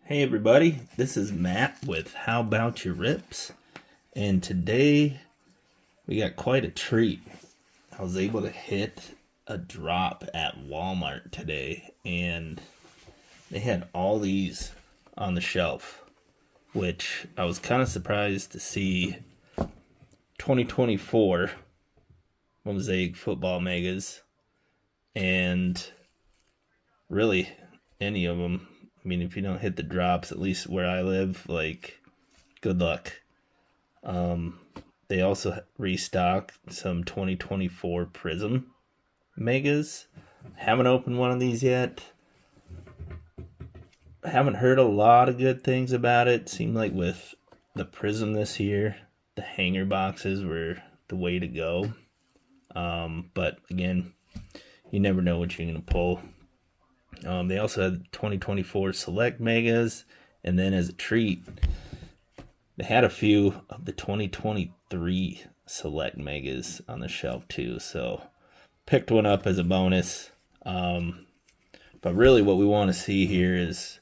Hey everybody, this is Matt with How About Your Rips, and today we got quite a treat. I was able to hit a drop at Walmart today, and they had all these on the shelf, which I was kind of surprised to see 2024 Mosaic football megas, and really any of them. I mean, if you don't hit the drops, at least where I live, like, good luck. They also restock some 2024 Prizm megas. Haven't opened one of these yet. Haven't heard a lot of good things about it. Seemed like with the Prizm this year, the hanger boxes were the way to go. But again, you never know what you're going to pull. They also had 2024 Select Megas, and then as a treat, they had a few of the 2023 Select Megas on the shelf too, so picked one up as a bonus. But really what we want to see here is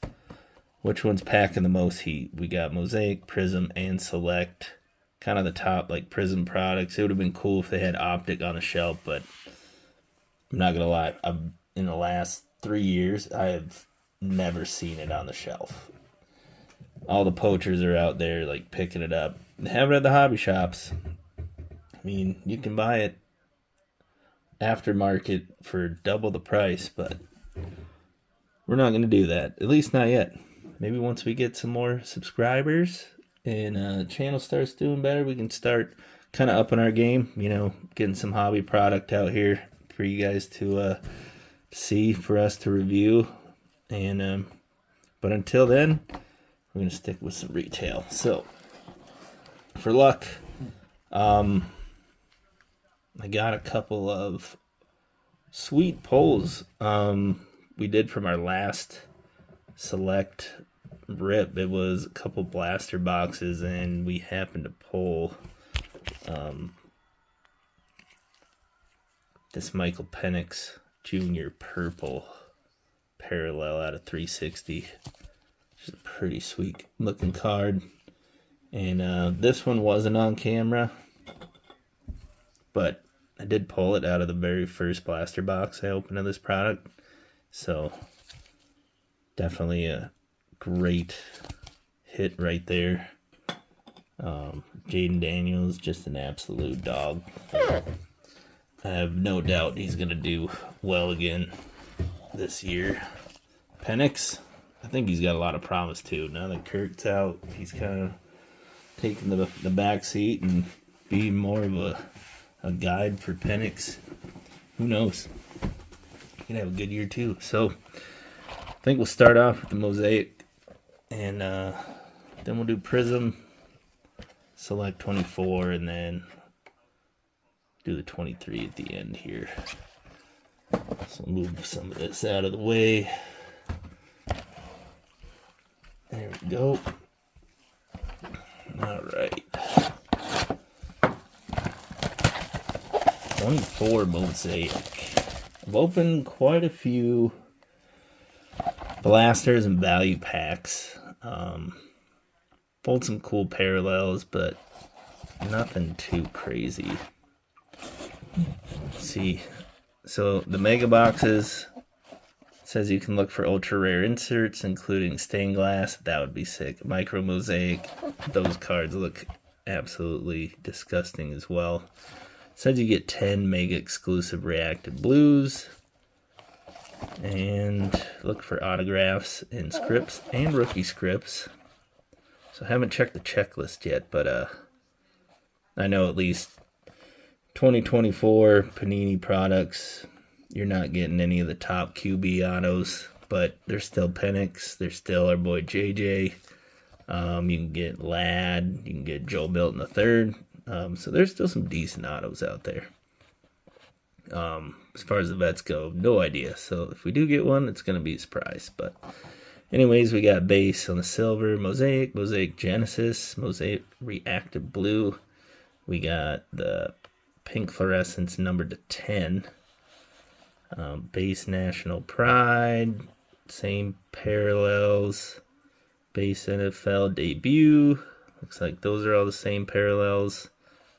which one's packing the most heat. We got Mosaic, Prizm, and Select, kind of the top like Prizm products. It would have been cool if they had Optic on the shelf, but I'm not going to lie, in the last 3 years, I have never seen it on the shelf. All the poachers are out there like picking it up. They have it at the hobby shops. I mean, you can buy it aftermarket for double the price, but we're not going to do that. At least not yet. Maybe once we get some more subscribers and the channel starts doing better, we can start kind of upping our game. You know, getting some hobby product out here for you guys to see, for us to review. And but until then, we're gonna stick with some retail. So for luck, I got a couple of sweet pulls we did from our last Select rip. It was a couple blaster boxes, and we happened to pull this Michael Penix Junior purple parallel out of 360. It's a pretty sweet looking card. And this one wasn't on camera, but I did pull it out of the very first blaster box I opened of this product. So definitely a great hit right there. Jaden Daniels, just an absolute dog. I have no doubt he's going to do well again this year. Penix, I think he's got a lot of promise too. Now that Kirk's out, he's kind of taking the back seat and being more of a guide for Penix. Who knows? He could have a good year too. So I think we'll start off with the Mosaic, and then we'll do Prizm, Select 24, and then do the 23 at the end here. So move some of this out of the way. There we go. All right. 24 Mosaic. I've opened quite a few blasters and value packs. Pulled some cool parallels, but nothing too crazy. Let's see. So the mega boxes says you can look for ultra rare inserts, including stained glass. That would be sick. Micro Mosaic. Those cards look absolutely disgusting as well. Says you get 10 mega exclusive reactive blues. And look for autographs and scripts and rookie scripts. So I haven't checked the checklist yet, but I know at least 2024 Panini products, you're not getting any of the top QB autos, but there's still Penix, there's still our boy JJ. You can get Ladd, you can get Joe Milton III. So there's still some decent autos out there. As far as the vets go, no idea. So if we do get one, it's going to be a surprise. But anyways, we got base on the silver, Mosaic, Mosaic Genesis, Mosaic Reactive Blue. We got the pink fluorescence numbered to 10. Base National Pride, same parallels. Base NFL debut. Looks like those are all the same parallels.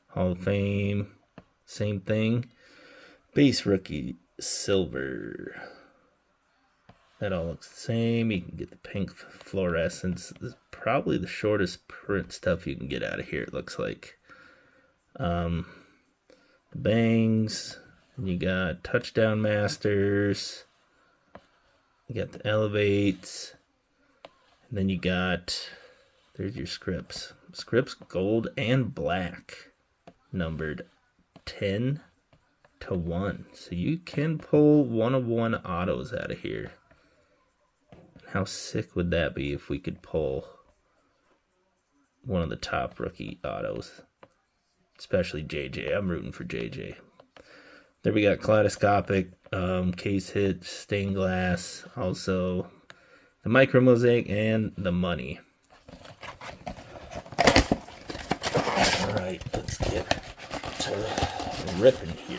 Hall of Fame, same thing. Base rookie silver. That all looks the same. You can get the pink fluorescence. This is probably the shortest print stuff you can get out of here, it looks like. The bangs. You got touchdown masters. You got the elevates. And then you got, there's your scripts. Scripts gold and black. Numbered 10 to 1. So you can pull 1 of 1 autos out of here. How sick would that be if we could pull one of the top rookie autos? Especially JJ. I'm rooting for JJ. There we got kaleidoscopic, case hit, stained glass, also the micro mosaic and the money. Alright, let's get to ripping here.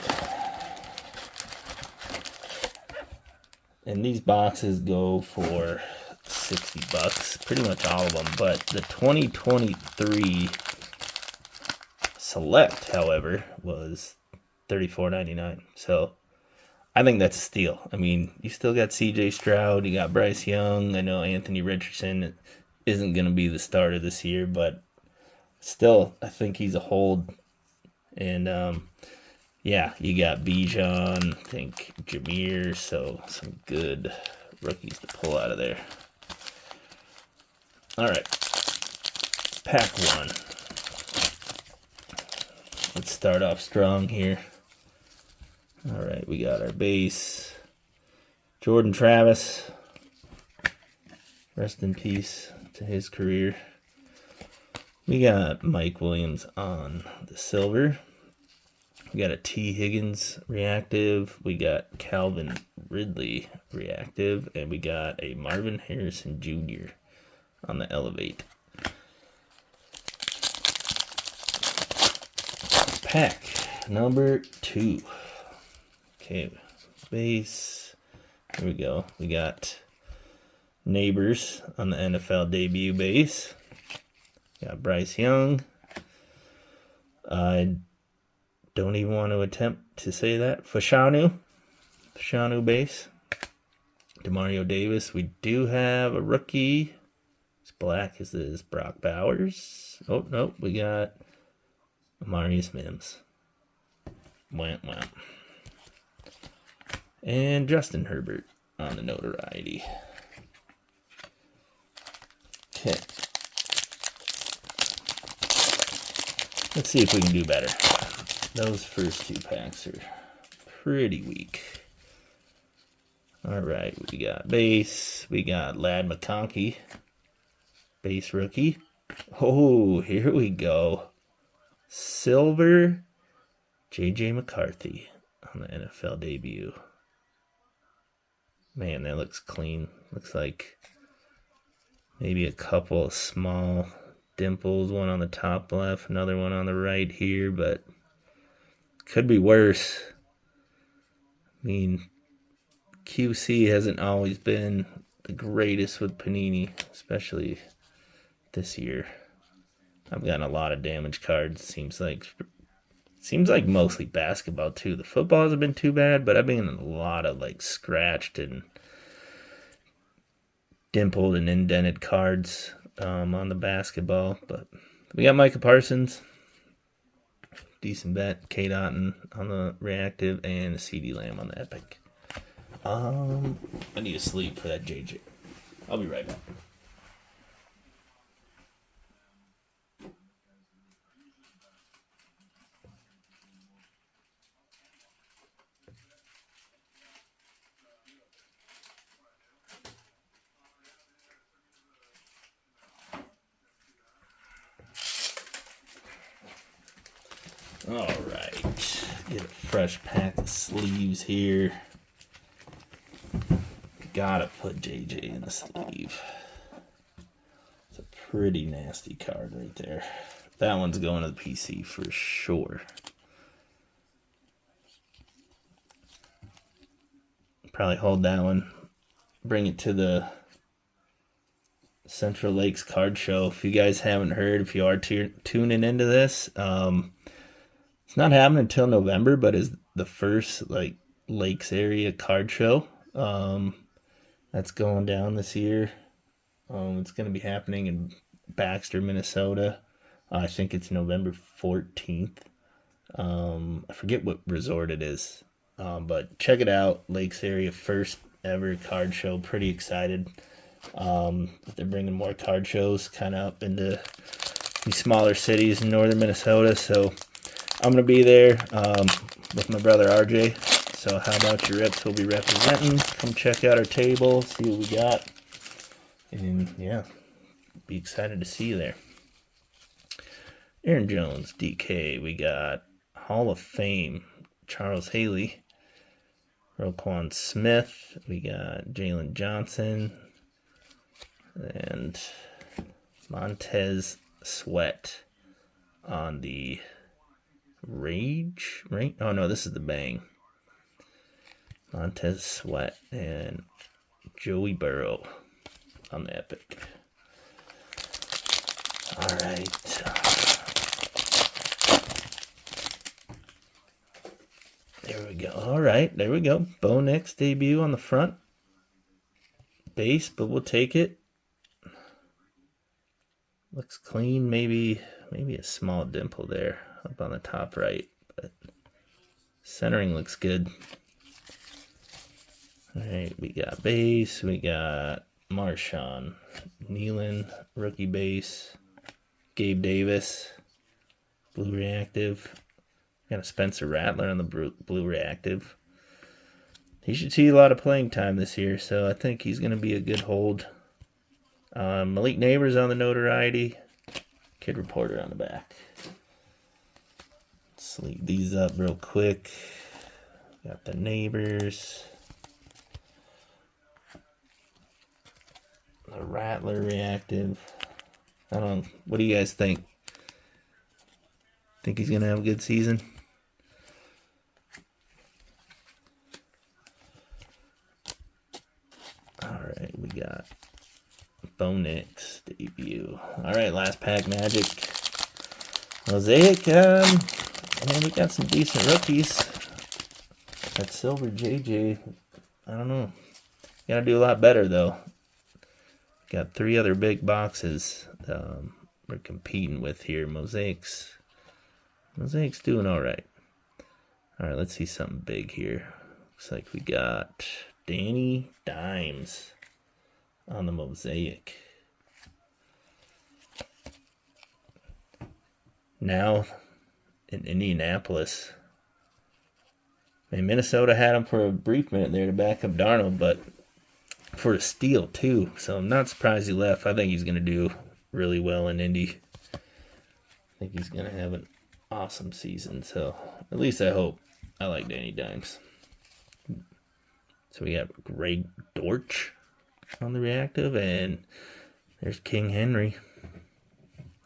And these boxes go for $60, pretty much all of them. But the 2023 Select, however, was $34.99. So I think that's a steal. I mean, you still got CJ Stroud, you got Bryce Young. I know Anthony Richardson isn't going to be the starter this year, but still, I think he's a hold. And yeah, you got Bijan, I think Jameer, so some good rookies to pull out of there. All right, pack one. Let's start off strong here. All right, we got our base. Jordan Travis. Rest in peace to his career. We got Mike Williams on the silver. We got a T. Higgins reactive. We got Calvin Ridley reactive. And we got a Marvin Harrison Jr. on the elevate. Pack number 2. Okay, base. Here we go. We got Neighbors on the NFL debut base. Got Bryce Young. I don't even want to attempt to say that. Fashanu base. Demario Davis. We do have a rookie. It's black as this. Brock Bowers. Oh, no. We got Amarius Mims. Wham, wham. And Justin Herbert on the notoriety. Okay. Let's see if we can do better. Those first 2 packs are pretty weak. Alright, we got base. We got Lad McConkey. Base rookie. Oh, here we go. Silver J.J. McCarthy on the NFL debut. Man, that looks clean. Looks like maybe a couple of small dimples. One on the top left, another one on the right here, but could be worse. I mean, QC hasn't always been the greatest with Panini, especially this year. I've gotten a lot of damaged cards. Seems like mostly basketball too. The football hasn't been too bad, but I've been getting a lot of like scratched and dimpled and indented cards on the basketball. But we got Micah Parsons, decent bet. K. Dotton on the reactive and CD Lamb on the epic. I need to sleep for that JJ. I'll be right back. Alright, get a fresh pack of sleeves here. Gotta put JJ in the sleeve. It's a pretty nasty card right there. That one's going to the PC for sure. Probably hold that one. Bring it to the Central Lakes Card Show. If you guys haven't heard, if you are tuning into this, it's not happening until November, but is the first like Lakes area card show. That's going down this year. It's going to be happening in Baxter, Minnesota. I think it's November 14th. I forget what resort it is, but check it out. Lakes area first ever card show. Pretty excited. They're bringing more card shows kind of up into these smaller cities in northern Minnesota. So I'm going to be there with my brother RJ. So how about your reps will be representing. Come check out our table, see what we got. And yeah, be excited to see you there. Aaron Jones, DK. We got Hall of Fame, Charles Haley. Roquan Smith. We got Jalen Johnson. And Montez Sweat on the Rage, right? Oh no, this is the Bang. Montez Sweat and Joey Burrow on the Epic. All right. There we go. All right, there we go. Bo Nix debut on the front. Base, but we'll take it. Looks clean. Maybe a small dimple there up on the top right, but centering looks good. All right, we got base. We got Marshawn, Nealon, rookie base. Gabe Davis, blue reactive. Got a Spencer Rattler on the blue reactive. He should see a lot of playing time this year, so I think he's going to be a good hold. Malik Neighbors on the notoriety. Kid Reporter on the back. Sleeve these up real quick. Got the Neighbors. The Rattler reactive. I don't know. What do you guys think? Think he's going to have a good season? Alright, we got Bo Nix debut. Alright, last pack Magic. Mosaic, man, we got some decent rookies. That Silver JJ, I don't know. Gotta do a lot better, though. Got 3 other big boxes we're competing with here. Mosaic's doing alright. Alright, let's see something big here. Looks like we got Danny Dimes on the Mosaic. Now in Indianapolis. Man, Minnesota had him for a brief minute there to back up Darnold, but for a steal too. So I'm not surprised he left. I think he's going to do really well in Indy. I think he's going to have an awesome season. So at least I hope. I like Danny Dimes. So we got Greg Dortch on the reactive, and there's King Henry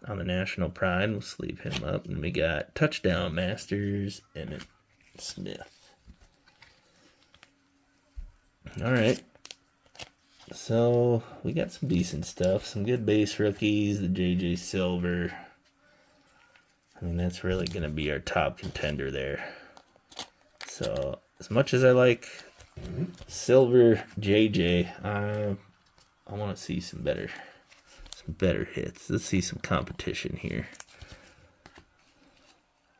on the National Pride. We'll sleeve him up. And we got Touchdown Masters, Emmitt Smith. All right. So we got some decent stuff. Some good base rookies. The JJ Silver. I mean, that's really going to be our top contender there. So as much as I like Silver JJ, I want to see some better hits. Let's see some competition here.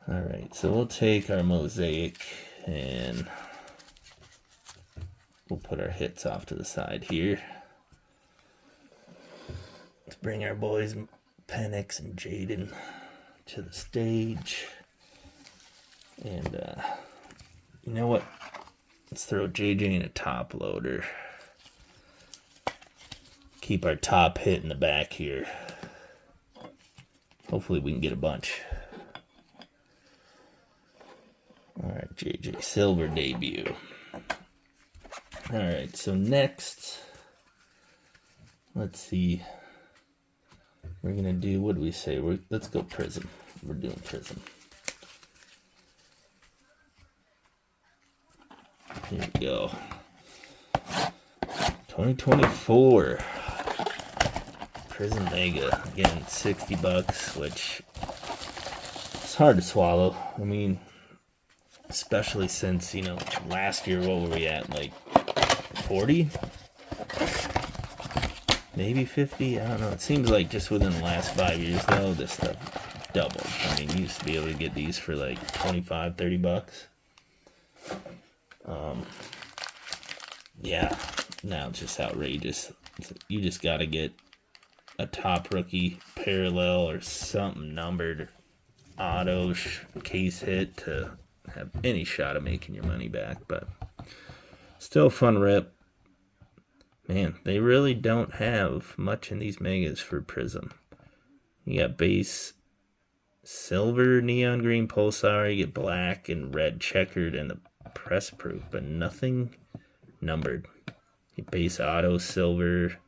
All right, so we'll take our Mosaic and we'll put our hits off to the side here. Let's bring our boys Penix and Jaden to the stage. And you know what? Let's throw JJ in a top loader. Keep our top hit in the back here. Hopefully we can get a bunch. Alright, JJ Silver debut. Alright, so next, let's see. We're going to do, what do we say? Let's go Prizm. We're doing Prizm. Here we go. 2024. Prizm Mega. Again, 60 bucks, which is hard to swallow. I mean, especially since, you know, last year, what were we at? Like 40? Maybe 50? I don't know. It seems like just within the last 5 years, though, this stuff doubled. I mean, you used to be able to get these for like 25, 30 bucks. Yeah, now it's just outrageous. You just got to get a top rookie parallel or something numbered auto case hit to have any shot of making your money back. But still fun rip. Man, they really don't have much in these megas for Prizm. You got base silver, neon green pulsar, you get black and red checkered and the press proof, but nothing numbered. You base auto silver,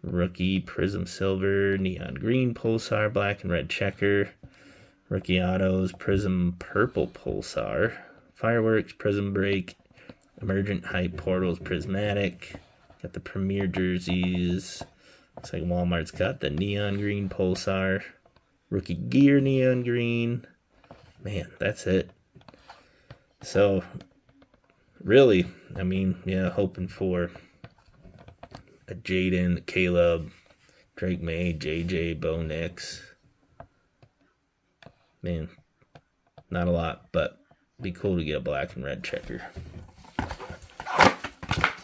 rookie Prizm silver, neon green pulsar, black and red checker, rookie autos, Prizm purple pulsar, fireworks, Prizm break, emergent hype portals, prismatic. Got the premier jerseys. Looks like Walmart's got the neon green pulsar, rookie gear neon green. Man, that's it. So really, I mean, yeah, hoping for a Jaden, Caleb, Drake May, JJ, Bo Nix. Man, not a lot, but be cool to get a black and red checker.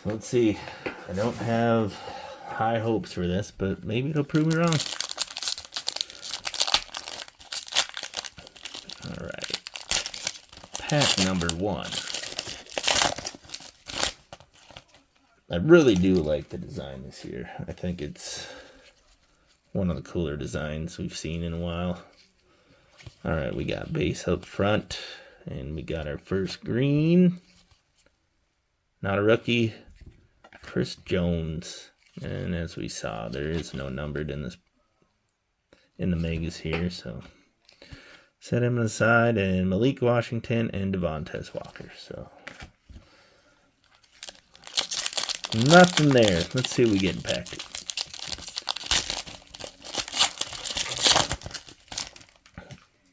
So let's see. I don't have high hopes for this, but maybe it'll prove me wrong. All right. Pack number 1. I really do like the design this year. I think it's one of the cooler designs we've seen in a while. All right, we got base up front, and we got our first green. Not a rookie. Chris Jones. And as we saw, there is no numbered in the megas here, so set him aside, and Malik Washington and Devontae Walker. So nothing there. Let's see what we get in pack 2.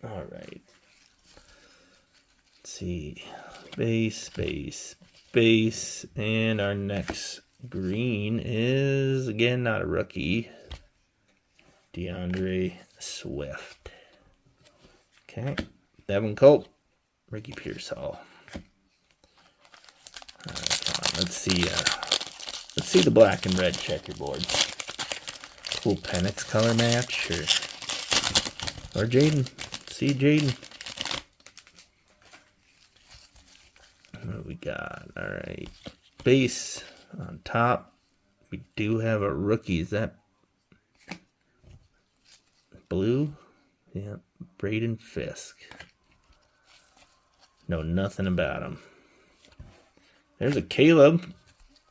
All right. Let's see. Base. And our next green is, again, not a rookie. DeAndre Swift. Okay. Devin Cope. Ricky Pearsall. All right, come on. Let's see the black and red checkerboard. Cool Penix color match, or Jaden. See Jaden. What do we got? All right. Base on top. We do have a rookie. Is that blue? Yeah. Braden Fisk. Know nothing about him. There's a Caleb.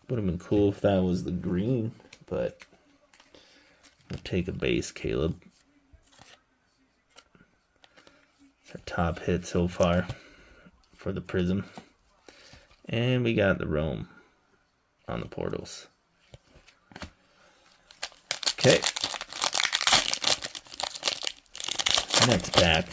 Would have been cool if that was the green, but we'll take a base Caleb. It's our top hit so far for the Prizm. And we got the Rome on the portals. Okay. Next pack.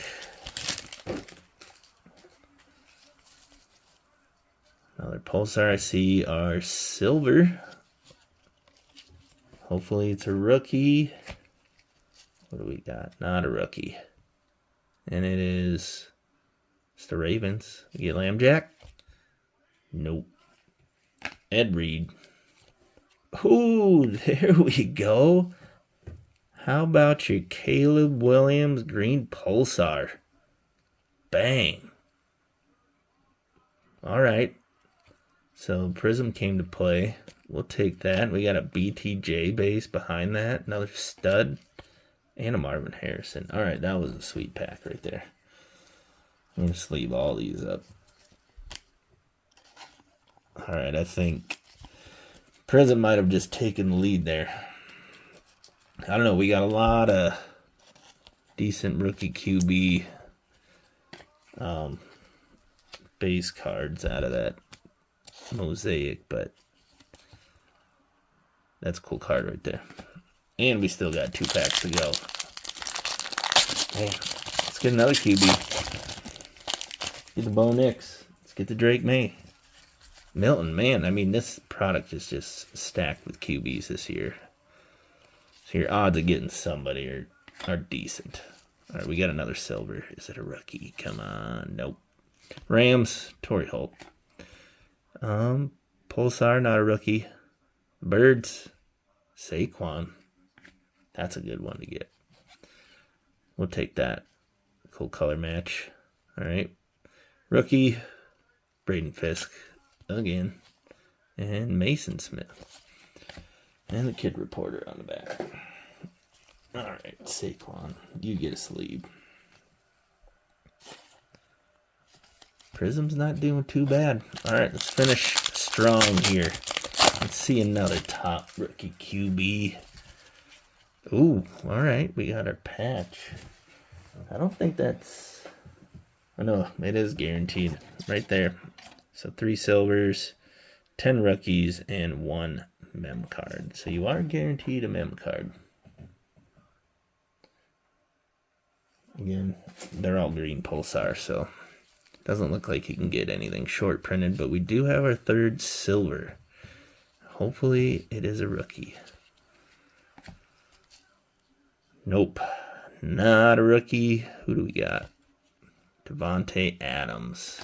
Another pulsar. I see our silver. Hopefully it's a rookie. What do we got? Not a rookie. And it's the Ravens. We get Lambjack. Nope. Ed Reed. Ooh, there we go. How about your Caleb Williams green pulsar? Bang. All right. So Prizm came to play. We'll take that. We got a BTJ base behind that. Another stud. And a Marvin Harrison. All right, that was a sweet pack right there. I'm going to sleeve all these up. All right, I think Prizm might have just taken the lead there. I don't know. We got a lot of decent rookie QB base cards out of that Mosaic, but that's a cool card right there. And we still got 2 packs to go. Man, let's get another QB. Get the Bo Nix. Let's get the Drake May. Milton, man, I mean, this product is just stacked with QBs this year. So your odds of getting somebody are decent. All right, we got another silver. Is it a rookie? Come on. Nope. Rams, Torrey Holt. Pulsar, not a rookie. Birds, Saquon. That's a good one to get. We'll take that. Cool color match. All right. Rookie, Braden Fisk again. And Mason Smith. And the Kid Reporter on the back. All right, Saquon, you get a sleeve. Prizm's not doing too bad. All right, let's finish strong here. Let's see another top rookie QB. Ooh, all right, we got our patch. I don't think that's... Oh, no, it is guaranteed right there. So 3 silvers, 10 rookies, and 1 mem card. So you are guaranteed a mem card. Again, they're all green Pulsar, so doesn't look like you can get anything short printed, but we do have our 3rd silver. Hopefully it is a rookie. Nope, not a rookie. Who do we got? Devontae Adams.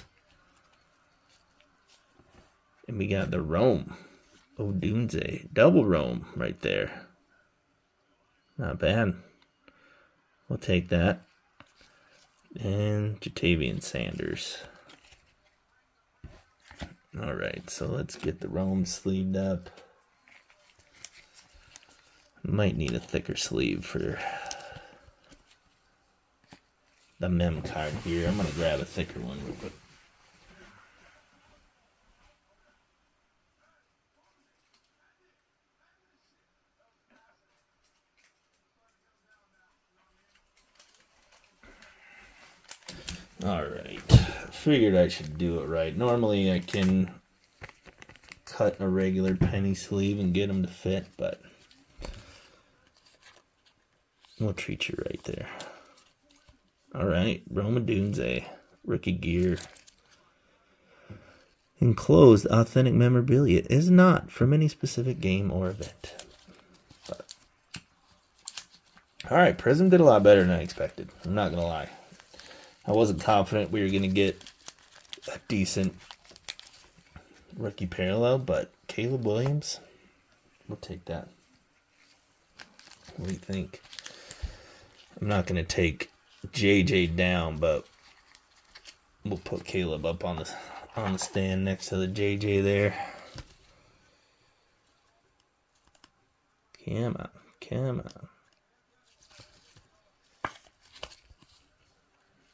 And we got the Rome. Odunze. Double Rome right there. Not bad. We'll take that. And Jatavian Sanders. Alright, so let's get the Rome sleeved up. Might need a thicker sleeve for the mem card here. I'm going to grab a thicker one real quick. Alright, figured I should do it right. Normally I can cut a regular penny sleeve and get them to fit, but we'll treat you right there. Alright, Roma Dunze, rookie gear. Enclosed authentic memorabilia is not from any specific game or event. Alright, Prizm did a lot better than I expected. I'm not going to lie. I wasn't confident we were going to get a decent rookie parallel, but Caleb Williams, we'll take that. What do you think? I'm not going to take JJ down, but we'll put Caleb up on the stand next to the JJ there. Come on, come on.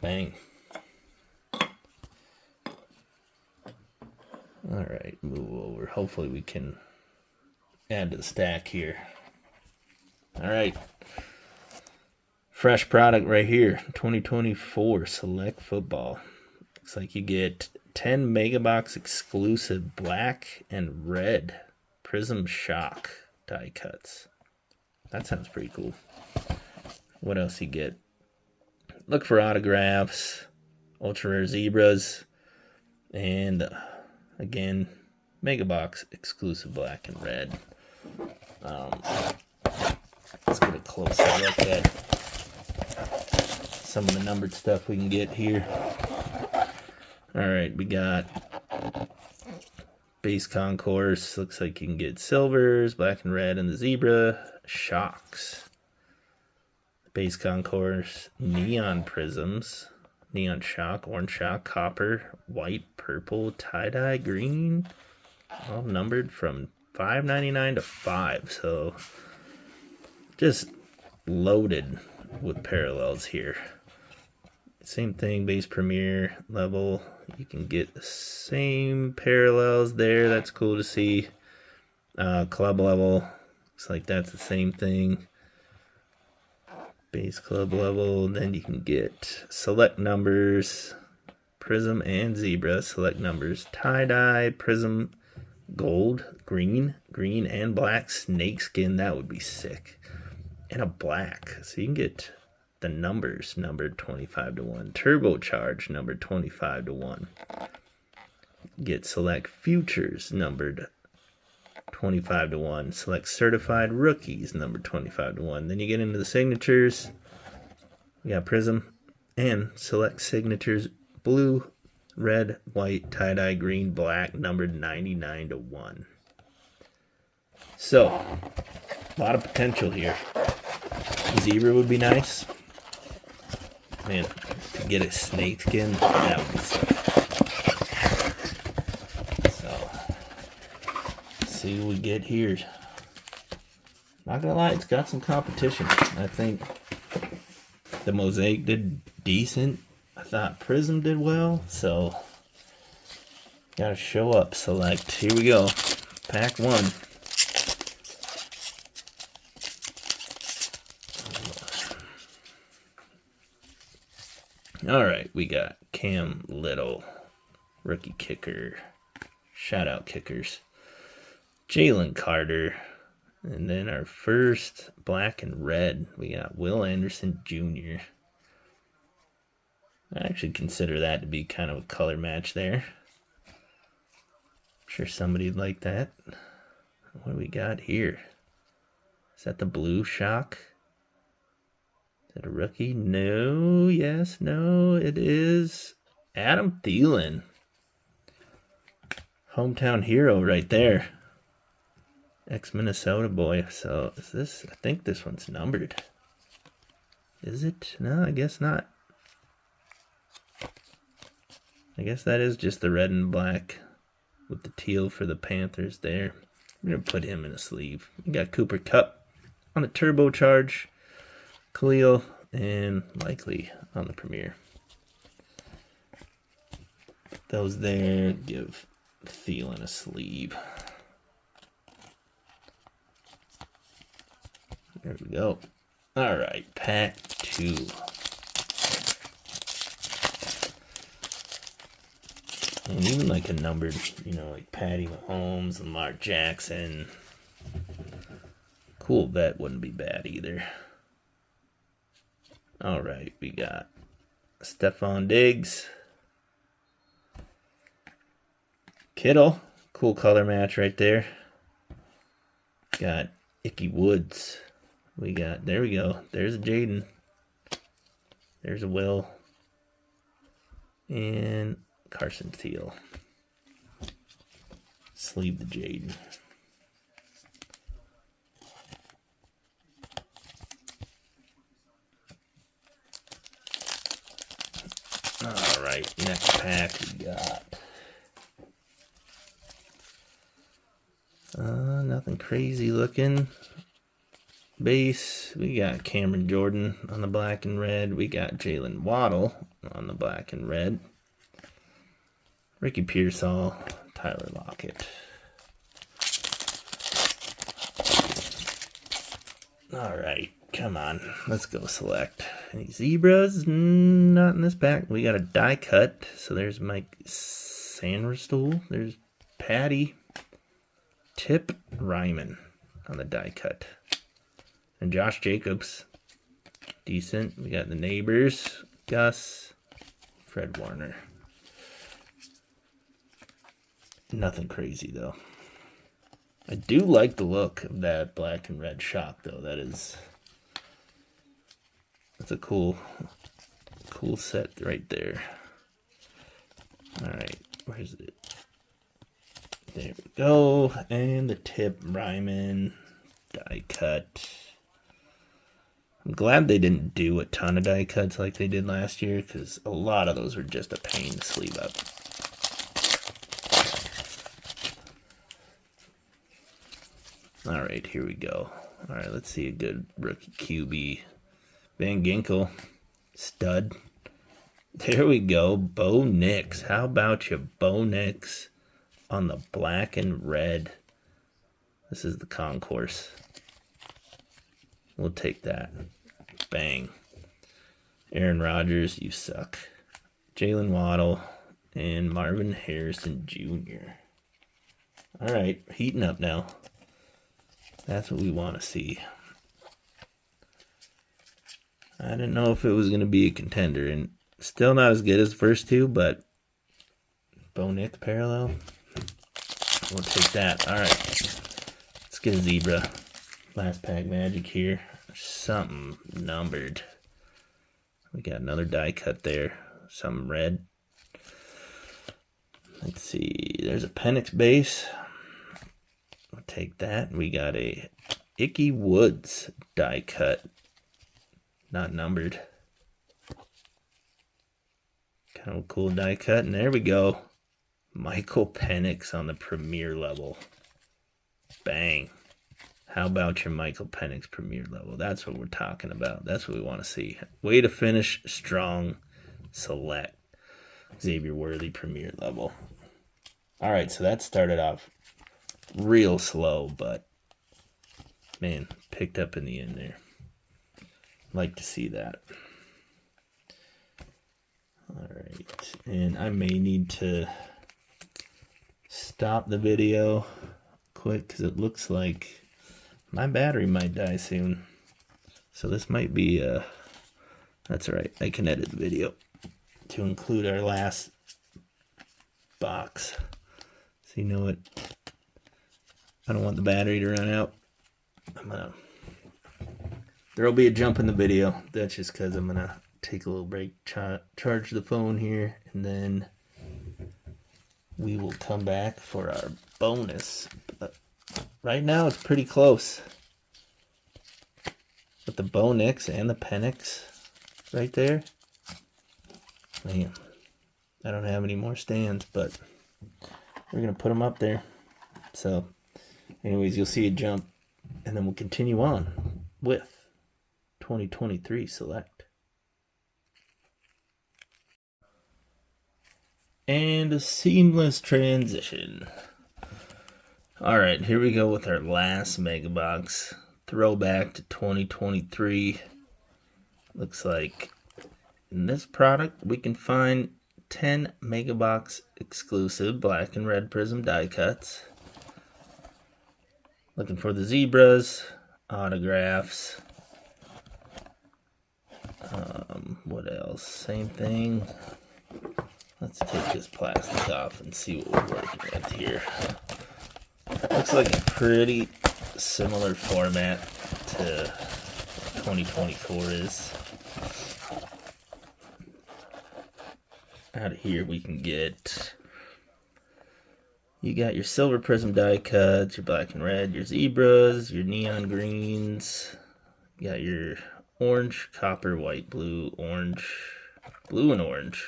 Bang. Alright, move over. Hopefully we can add to the stack here. Alright. Fresh product right here. 2024 Select Football. Looks like you get 10 Megabox exclusive black and red Prizm Shock die cuts. That sounds pretty cool. What else you get? Look for autographs, ultra rare zebras, and again, Megabox exclusive black and red. Let's get a closer look at some of the numbered stuff we can get here. Alright, we got base concourse. Looks like you can get silvers, black and red, and the zebra. Shocks. Base concourse, neon prisms, neon shock, orange shock, copper, white, purple, tie-dye, green, all numbered from $5.99 to $5. So just loaded with parallels here. Same thing, base premier level. You can get the same parallels there. That's cool to see. Club level, looks like that's the same thing. Base club level, then you can get select numbers, Prizm and zebra, select numbers, tie-dye, Prizm, gold, green and black snakeskin. That would be sick. and a black. So you can get the numbers numbered 25 to 1. Turbocharged numbered 25 to 1. Get select futures numbered 25 to 1. Select certified rookies numbered 25 to 1. Then you get into the signatures. You got Prizm and select signatures blue, red, white, tie-dye, green, black, numbered 99 to 1. So, a lot of potential here. Zebra would be nice. Man, to get a snake skin, that would be sick. So, let's see what we get here. Not gonna lie, it's got some competition. I think the Mosaic did decent. I thought Prizm did well, so gotta show up, select. Here we go. Pack 1. Alright, we got Cam Little, rookie kicker, shout out kickers, Jalen Carter, and then our first black and red, we got Will Anderson Jr. I actually consider that to be kind of a color match there. I'm sure somebody'd like that. What do we got here? Is that the blue shock? Is that a rookie? No, yes, no, it is Adam Thielen. Hometown hero right there. Ex-Minnesota boy. So is this, I think this one's numbered. Is it? No, I guess not. I guess that is just the red and black with the teal for the Panthers there. I'm going to put him in a sleeve. We got Cooper Kupp on the turbocharge, Khalil, and likely on the Premier. Those there give Thielen a sleeve. There we go. All right, pack 2. And even like a numbered, like Patty Mahomes, Lamar Jackson. Cool bet wouldn't be bad either. All right, we got Stephon Diggs. Kittle. Cool color match right there. Got Icky Woods. We got, there we go. There's a Jaden. There's a Will. And Carson Thiel. Sleeve the Jaden. Alright, next pack we got. Nothing crazy looking. Base, we got Cameron Jordan on the black and red. We got Jalen Waddle on the black and red. Ricky Pearsall, Tyler Lockett. All right, come on. Let's go select. Any zebras? Not in this pack. We got a die cut. So there's Mike Sanderstool. There's Patty. Tip Ryman on the die cut. And Josh Jacobs. Decent. We got the neighbors. Gus. Fred Warner. Nothing crazy though. I do like the look of that black and red shock though. That's a cool set right there. Alright, where's it? There we go. And the tip Ryman die cut. I'm glad they didn't do a ton of die cuts like they did last year, because a lot of those were just a pain to sleeve up. Alright, here we go. Alright, let's see a good rookie QB. Van Ginkel. Stud. There we go. Bo Nix. How about you, Bo Nix on the black and red? This is the concourse. We'll take that. Bang. Aaron Rodgers, you suck. Jalen Waddle and Marvin Harrison Jr. Alright, heating up now. That's what we want to see. I didn't know if it was going to be a contender, and still not as good as the first two, but Bo Nix parallel. We'll take that. All right, let's get a zebra. Last pack magic here. Something numbered. We got another die cut there. Something red. Let's see. There's a Penix base. We'll take that. We got a Icky Woods die cut. Not numbered. Kind of a cool die cut. And there we go. Michael Penix on the premier level. Bang. How about your Michael Penix premier level? That's what we're talking about. That's what we want to see. Way to finish strong. Select. Xavier Worthy premier level. All right, so that started off real slow, but man, picked up in the end there. Like to see that. All right, and I may need to stop the video quick because it looks like my battery might die soon. So this might be that's all right. I can edit the video to include our last box. So you know what? I don't want the battery to run out. There'll be a jump in the video. That's just because I'm gonna take a little break, charge the phone here, and then we will come back for our bonus. But right now it's pretty close. With the Bo Nix and the Penix right there. Man, I don't have any more stands, but we're going to put them up there. So, anyways, you'll see a jump, and then we'll continue on with 2023 Select. And a seamless transition. All right, here we go with our last mega box. Throwback to 2023. Looks like in this product we can find 10 mega box exclusive black and red Prizm die cuts. Looking for the zebras, autographs. What else? Same thing. Let's take this plastic off and see what we're working with here. Looks like a pretty similar format to 2024 is. Out of here we can get, you got your silver Prizm die cuts, your black and red, your zebras, your neon greens, you got your orange, copper, white, blue, orange, blue and orange,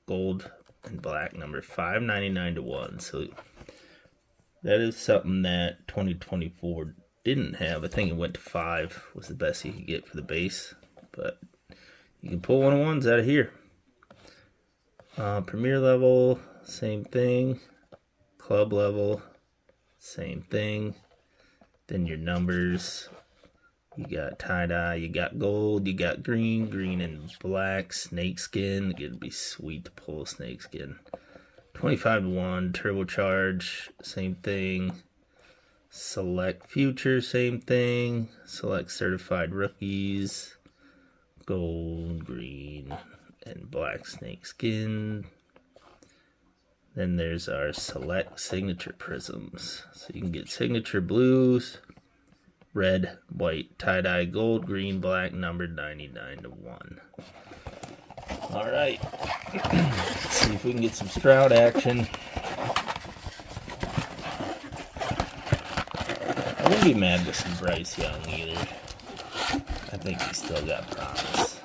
gold and black, number 599 to 1. So that is something that 2024 didn't have. I think it went to 5 was the best you could get for the base. But you can pull 1-of-1s out of here. Premier level, same thing. Club level, same thing. Then your numbers. You got tie-dye, you got gold, you got green, green and black, snakeskin. It'd be sweet to pull a snakeskin. 25 to 1, turbocharge, same thing. Select future, same thing. Select certified rookies, gold, green, and black snakeskin. Then there's our select signature prisms. So you can get signature blues, red, white, tie-dye, gold, green, black, numbered 99 to 1. All right, let's see if we can get some Stroud action. I wouldn't be mad with some Bryce Young either. I think he's still got promise.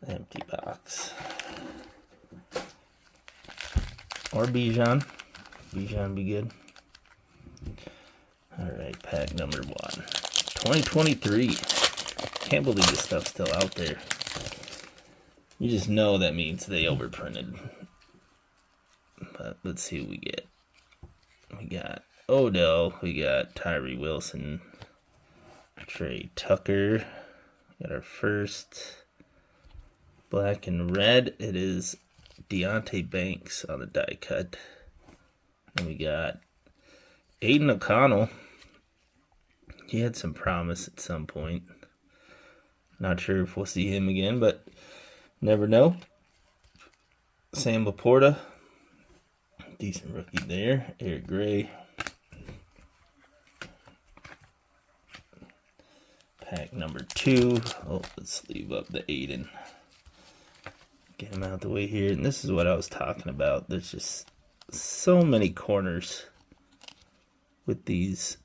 Empty box. Or Bijan. Bijan be good. All right, pack number 1. 2023. Can't believe this stuff's still out there. You just know that means they overprinted. But let's see what we get. We got Odell. We got Tyree Wilson. Trey Tucker. Got our first black and red. It is Deontay Banks on the die cut. And we got Aiden O'Connell. He had some promise at some point. Not sure if we'll see him again, but never know. Sam Laporta, decent rookie there. Eric Gray. Pack number 2. Oh, let's sleeve up the Aiden. Get him out the way here. And this is what I was talking about. There's just so many corners with these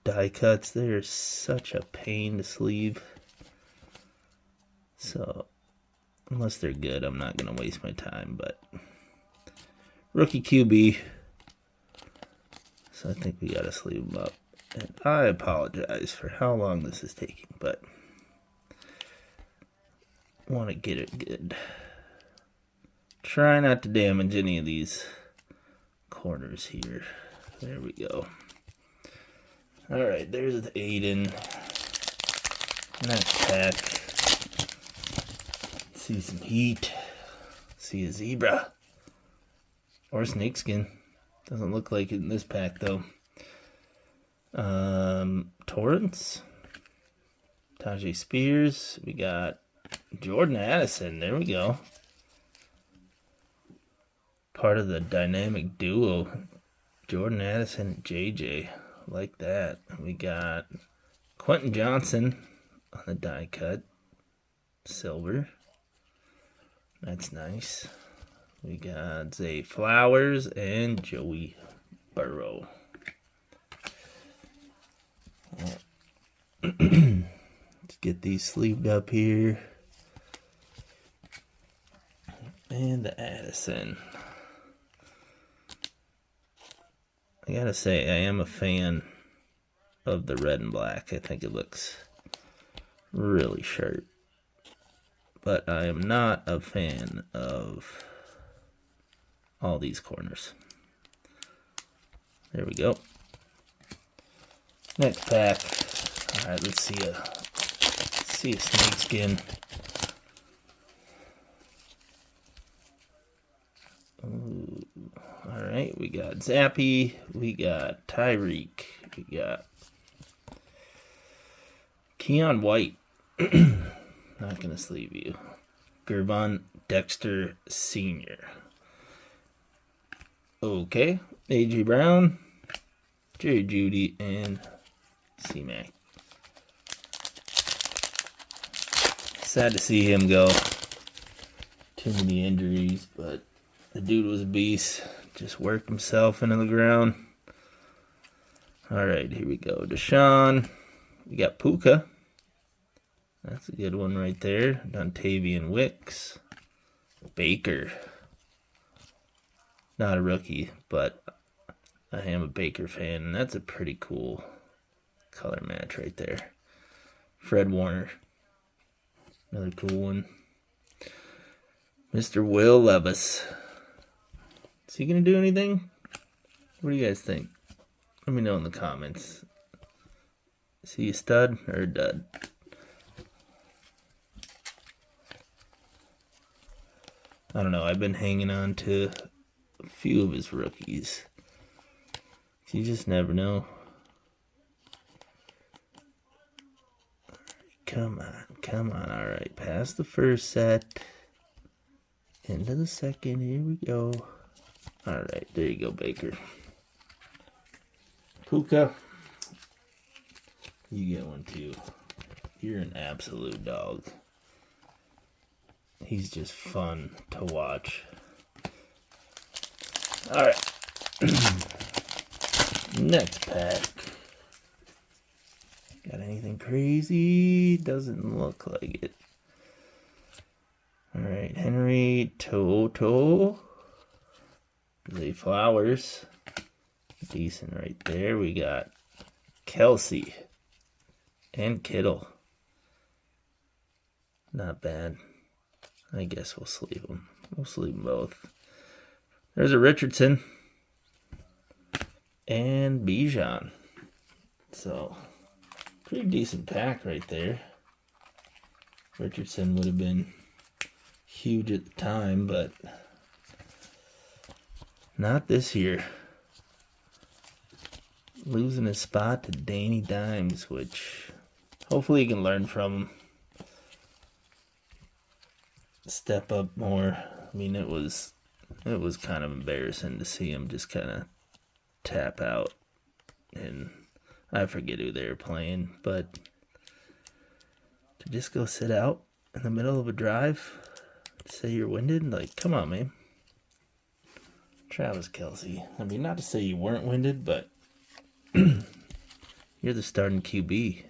die cuts. They're such a pain to sleeve. So, unless they're good, I'm not going to waste my time. But, rookie QB. So, I think we got to sleeve them up. And I apologize for how long this is taking, but want to get it good. Try not to damage any of these corners here. There we go. Alright, there's the Aiden. Next pack. See some heat. See a zebra. Or snakeskin. Doesn't look like it in this pack though. Torrance. Tajay Spears. We got Jordan Addison. There we go. Part of the dynamic duo. Jordan Addison and JJ. Like that. We got Quentin Johnson on the die cut. Silver. That's nice. We got Zay Flowers and Joey Burrow. Let's get these sleeved up here. And the Addison. I gotta say, I am a fan of the red and black. I think it looks really sharp. But I am not a fan of all these corners. There we go. Next pack. Alright, let's see a snakeskin. Alright, we got Zappy, we got Tyreek, we got Keon White. Not gonna sleeve you. Gervon Dexter Sr. Okay, AJ Brown, Jerry Jeudy, and C-Mac. Sad to see him go. Too many injuries, but the dude was a beast. Just worked himself into the ground. Alright, here we go. Deshaun. We got Puka. That's a good one right there. Dontavian Wicks. Baker. Not a rookie, but I am a Baker fan, and that's a pretty cool color match right there. Fred Warner. Another cool one. Mr. Will Levis. Is he going to do anything? What do you guys think? Let me know in the comments. Is he a stud or a dud? I don't know. I've been hanging on to a few of his rookies. You just never know. Come on, come on. All right, past the first set. Into the second. Here we go. All right, there you go, Baker. Puka. You get one too. You're an absolute dog. He's just fun to watch. All right. Next pack. Got anything crazy? Doesn't look like it. Alright, Henry Toto. Zay Flowers. Decent right there. We got Kelsey and Kittle. Not bad. I guess we'll sleeve them. We'll sleeve them both. There's a Richardson. And Bijan. So, pretty decent pack right there. Richardson would have been huge at the time, but not this year. Losing his spot to Danny Dimes, which hopefully he can learn from him. step up more. I mean, it was kind of embarrassing to see him just kind of tap out, and I forget who they were playing, but to just go sit out in the middle of a drive, say you're winded, like, come on, man. Travis Kelce. I mean, not to say you weren't winded, but you're the starting QB.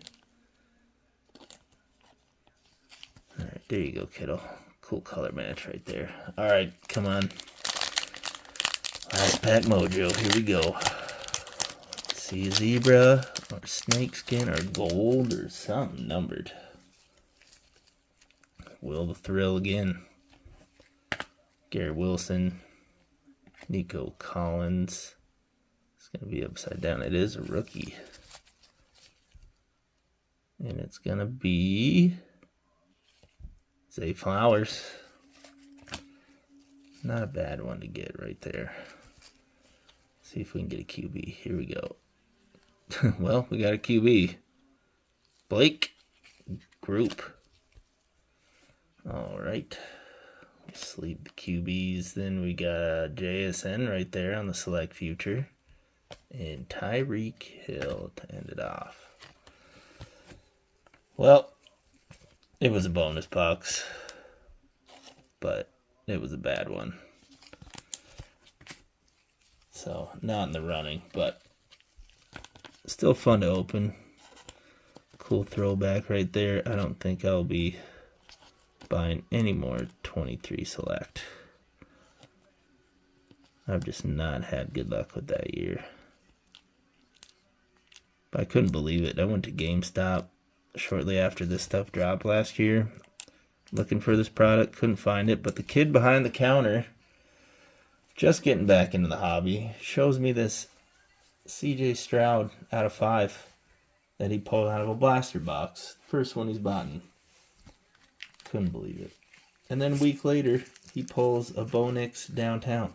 All right, there you go, kiddo. Cool color match right there. All right, come on. Last pack mojo. Here we go. See a zebra or snakeskin or gold or something numbered. Will the thrill again. Garrett Wilson. Nico Collins. It's going to be upside down. It is a rookie. And it's going to be Zay Flowers. Not a bad one to get right there. See if we can get a QB. Here we go. Well, we got a QB. Blake Group. All right. Sleep the QBs. Then we got JSN right there on the select future. And Tyreek Hill to end it off. Well, it was a bonus box, but it was a bad one. So, not in the running, but still fun to open. Cool throwback right there. I don't think I'll be buying any more 23 select. I've just not had good luck with that year. But I couldn't believe it. I went to GameStop shortly after this stuff dropped last year, looking for this product, couldn't find it, but the kid behind the counter, just getting back into the hobby, shows me this CJ Stroud out of 5 that he pulled out of a blaster box. First one he's bought. Couldn't believe it. And then a week later, he pulls a Bo Nix downtown.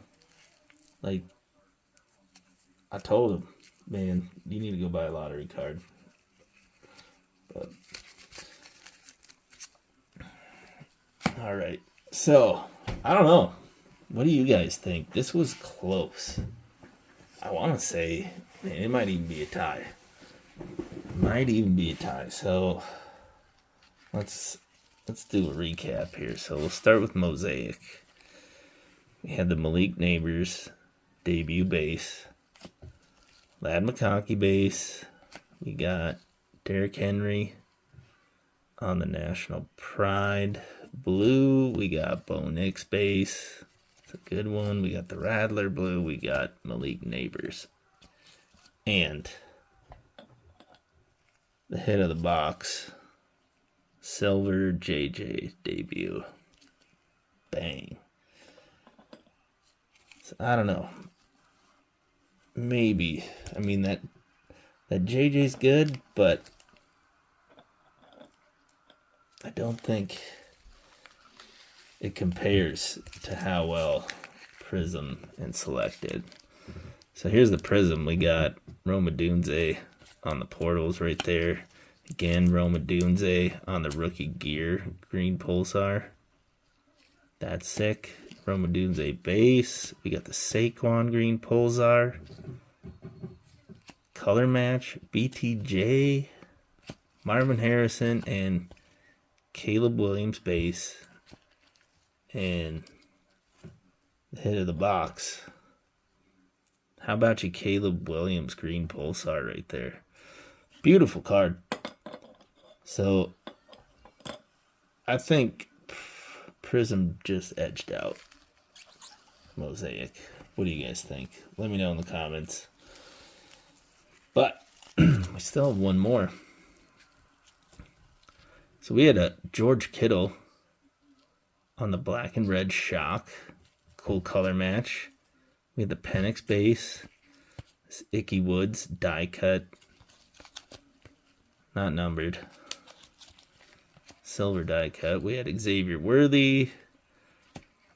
Like, I told him, man, you need to go buy a lottery card. But all right, so I don't know. What do you guys think? This was close. I want to say, man, it might even be a tie. So let's do a recap here. So we'll start with Mosaic. We had the Malik Neighbors debut base, Ladd McConkey base. We got Derrick Henry on the National Pride blue. We got Bo Nix base. It's a good one. We got the Rattler blue. We got Malik Neighbors. And the hit of the box, silver JJ debut. Bang. So, I don't know. Maybe. I mean, that JJ's good, but I don't think it compares to how well Prizm and Select did. So here's the Prizm. We got Roma Dunze on the portals right there. Again, Roma Dunze on the rookie gear green pulsar. That's sick. Roma Dunze base. We got the Saquon green pulsar. Color match, BTJ, Marvin Harrison, and Caleb Williams base. And the hit of the box. How about you, Caleb Williams green pulsar right there? Beautiful card. So, I think Prizm just edged out Mosaic. What do you guys think? Let me know in the comments. But we still have one more. So we had a George Kittle on the black and red shock. Cool color match. We had the Penix base. This Icky Woods die cut. Not numbered. Silver die cut. We had Xavier Worthy.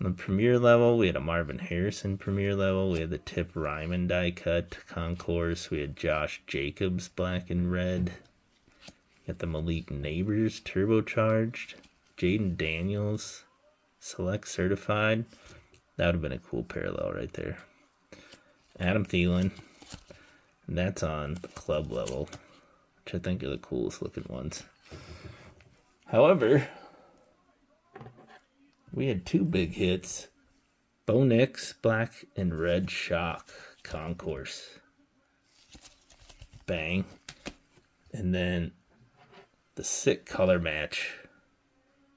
On the premier level, we had a Marvin Harrison premier level. We had the Tip Ryman die cut concourse. We had Josh Jacobs black and red. Got the Malik Neighbors turbocharged. Jaden Daniels Select Certified. That would have been a cool parallel right there. Adam Thielen. And that's on the club level, which I think are the coolest looking ones. However, we had two big hits. Bo Nix, black and red shock concourse. Bang. And then the sick color match.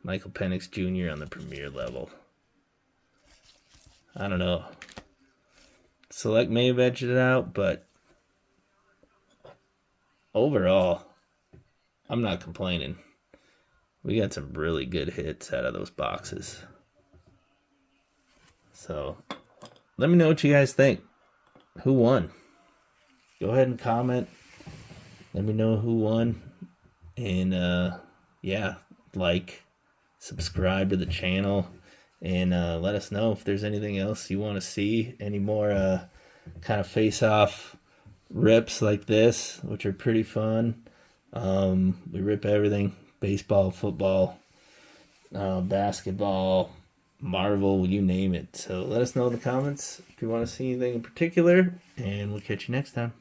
Michael Penix Jr. on the premier level. I don't know. Select may have edged it out, but overall, I'm not complaining. We got some really good hits out of those boxes. So, let me know what you guys think. Who won? Go ahead and comment. Let me know who won. And, yeah, like, subscribe to the channel. And let us know if there's anything else you want to see. Any more kind of face-off rips like this, which are pretty fun. We rip everything. Baseball, football, basketball, Marvel, you name it. So let us know in the comments if you want to see anything in particular. And we'll catch you next time.